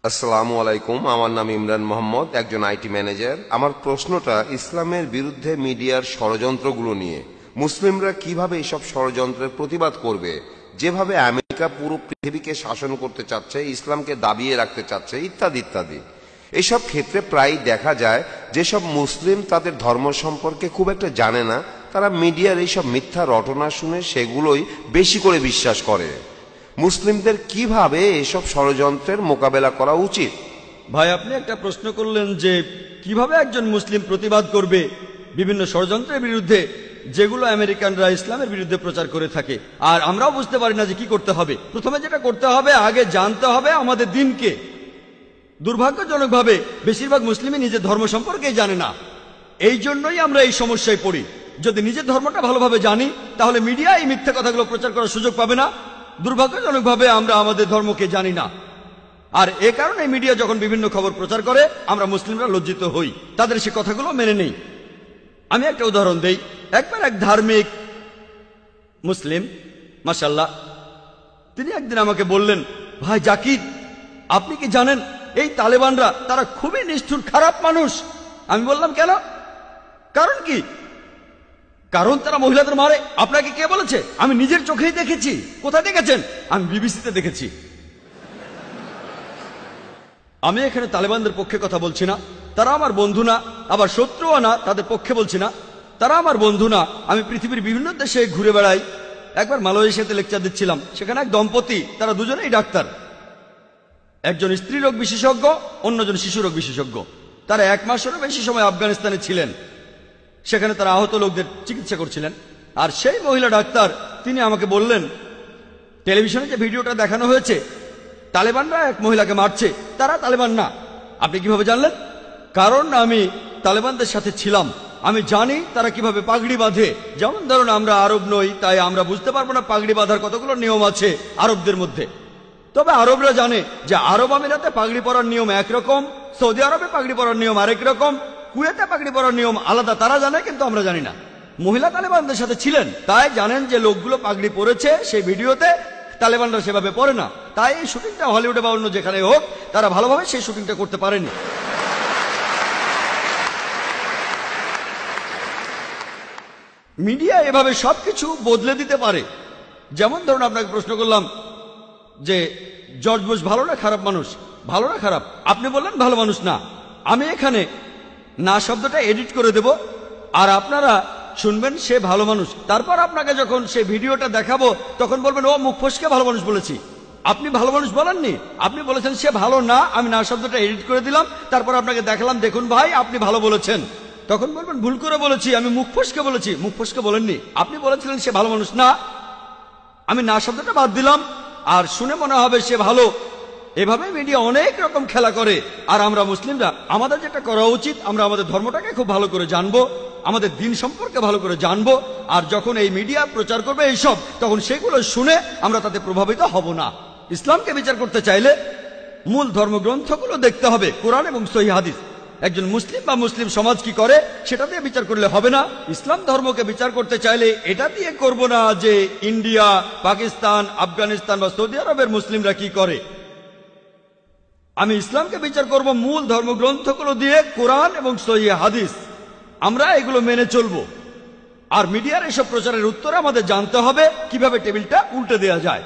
আসসালামু আলাইকুম। আমার নাম ইমরান মোহাম্মদ, একজন আইটি ম্যানেজার। আমার প্রশ্নটা ইসলামের বিরুদ্ধে মিডিয়ার ষড়যন্ত্রগুলো নিয়ে। মুসলিমরা কিভাবে এসব ষড়যন্ত্রের প্রতিবাদ করবে? যেভাবে আমেরিকা পুরো পৃথিবীকে শাসন করতে চাচ্ছে, ইসলামকে দাবিয়ে রাখতে চাচ্ছে, ইত্যাদি ইত্যাদি। এসব ক্ষেত্রে প্রায় দেখা যায় যেসব মুসলিম তাদের ধর্ম সম্পর্কে খুব একটা জানে না, তারা মিডিয়ার এইসব মিথ্যা রটনা শুনে সেগুলোই বেশি করে বিশ্বাস করে। মুসলিমদের কিভাবে এসব ষড়যন্ত্রের মোকাবেলা করা উচিত? ভাই, আপনি একটা প্রশ্ন করলেন যে কিভাবে একজন মুসলিম প্রতিবাদ করবে বিভিন্ন ষড়যন্ত্রের বিরুদ্ধে যেগুলো আমেরিকানরা ইসলামের বিরুদ্ধে প্রচার করে থাকে, আর আমরাও বুঝতে পারি না যে কি করতে হবে। প্রথমে যেটা করতে হবে, আগে জানতে হবে আমাদের দিনকে। দুর্ভাগ্যজনকভাবে বেশিরভাগ মুসলিমই নিজের ধর্ম সম্পর্কেই জানে না। এই জন্যই আমরা এই সমস্যায় পড়ি। যদি নিজের ধর্মটা ভালোভাবে জানি, তাহলে মিডিয়া এই মিথ্যা কথাগুলো প্রচার করার সুযোগ পাবে না। দুর্ভাগ্যজনকভাবে আমরা আমাদের ধর্মকে জানি না, আর এ কারণে মিডিয়া যখন বিভিন্ন খবর প্রচার করে আমরা মুসলিমরা লজ্জিত হই, তাদের সে কথাগুলো মেনে নেই। আমি একটা উদাহরণ দেই। একবার এক ধার্মিক মুসলিম, মাশাআল্লাহ, তিনি একদিন আমাকে বললেন, ভাই জাকির, আপনি কি জানেন এই তালেবানরা তারা খুবই নিষ্ঠুর, খারাপ মানুষ। আমি বললাম, কেন? কারণ কি? কারণ তারা মহিলাদের মারে। আপনাকে কে বলেছে? আমি নিজের চোখেই দেখেছি। কোথায় দেখেছেন? আমি বিবিসিতে দেখেছি। আমি এখানে তালেবানদের পক্ষে কথা বলছি না, তারা আমার বন্ধু না, আবার শত্রুও না, তাদের পক্ষে বলছি না। তারা আমার বন্ধু না। আমি পৃথিবীর বিভিন্ন দেশে ঘুরে বেড়াই। একবার মালয়েশিয়াতে লেকচার দিচ্ছিলাম, সেখানে এক দম্পতি, তারা দুজনেই ডাক্তার। একজন স্ত্রী রোগ বিশেষজ্ঞ, অন্যজন শিশু রোগ বিশেষজ্ঞ। তারা 1 মাসেরও বেশি সময় আফগানিস্তানে ছিলেন। সেখানে তারা আহত লোকদের চিকিৎসা করছিলেন। আর সেই মহিলা ডাক্তার, তিনি আমাকে বললেন, টেলিভিশনে যে ভিডিওটা দেখানো হয়েছে, তালেবানরা এক মহিলাকে মারছে, তারা তালেবান না। আপনি কিভাবে জানলেন? কারণ আমি তালেবানদের সাথে ছিলাম। আমি জানি তারা কিভাবে পাগড়ি বাঁধে। যেমন ধরুন, আমরা আরব নই, তাই আমরা বুঝতে পারবো না পাগড়ি বাঁধার কতগুলো নিয়ম আছে আরবদের মধ্যে। তবে আরবরা জানে যে আরব আমিরাতে পাগড়ি পরার নিয়ম একরকম, সৌদি আরবে পাগড়ি পরার নিয়ম আরেক রকম, কুয়েতে পাগড়ি পরার নিয়ম আলাদা। তারা জানে, কিন্তু আমরা জানি না। মহিলা তালেবানদের সাথে ছিলেন, তাই জানেন যে লোকগুলো পাগড়ি পরেছে সেই ভিডিওতে, তালেবানরা সেভাবে পরে না। তাই এই শুটিংটা হলিউডে বা অন্য যেখানে হোক, তারা ভালোভাবে সেই শুটিংটা করতে পারেনি। মিডিয়া এভাবে সবকিছু বদলে দিতে পারে। যেমন ধরুন, আপনাকে প্রশ্ন করলাম যে জর্জ বুশ ভালো না খারাপ মানুষ? ভালো না খারাপ? আপনি বললেন ভালো মানুষ না। আমি এখানে না শব্দটা এডিট করে দেব, আর আপনারা শুনবেন সে ভালো মানুষ। তারপর আপনাকে যখন সে ভিডিওটা দেখাবো, তখন বলবেন, ও মুখ ফসকে ভালো মানুষ বলেছি। আপনি ভালো মানুষ বলেননি, আপনি বলেছেন সে ভালো না। আমি না শব্দটা এডিট করে দিলাম, তারপর আপনাকে দেখালাম, দেখুন ভাই, আপনি ভালো বলেছেন। তখন বলবেন, ভুল করে বলেছি, আমি মুখ ফসকে বলেছি। মুখ ফসকে বলেননি, আপনি বলেছিলেন সে ভালো মানুষ না। আমি না শব্দটা বাদ দিলাম, আর শুনে মনে হবে সে ভালো। এভাবে মিডিয়া অনেক রকম খেলা করে। আর আমরা মুসলিমরা, আমাদের যেটা করা উচিত, আমরা আমাদের ধর্মটাকে খুব ভালো করে জানবো, আমাদের দিন সম্পর্কে ভালো করে জানবো। আর যখন এই মিডিয়া প্রচার করবে এইসব, তখন সেগুলো শুনে আমরা তাতে প্রভাবিত হব না। ইসলামকে বিচার করতে চাইলে মূল ধর্মগ্রন্থগুলো দেখতে হবে, কোরআন এবং সহিহ হাদিস। একজন মুসলিম বা মুসলিম সমাজ কি করে সেটা দিয়ে বিচার করলে হবে না। ইসলাম ধর্মকে বিচার করতে চাইলে এটা দিয়ে করব না যে ইন্ডিয়া, পাকিস্তান, আফগানিস্তান বা সৌদি আরবের মুসলিমরা কি করে। আমি ইসলামকে বিচার করব মূল ধর্মগ্রন্থগুলো দিয়ে, কোরআন এবং সহিহ হাদিস। আমরা এগুলো মেনে চলবো। আর মিডিয়ার এসব প্রচারের উত্তরে আমাদের জানতে হবে কিভাবে টেবিলটা উল্টে দেওয়া যায়।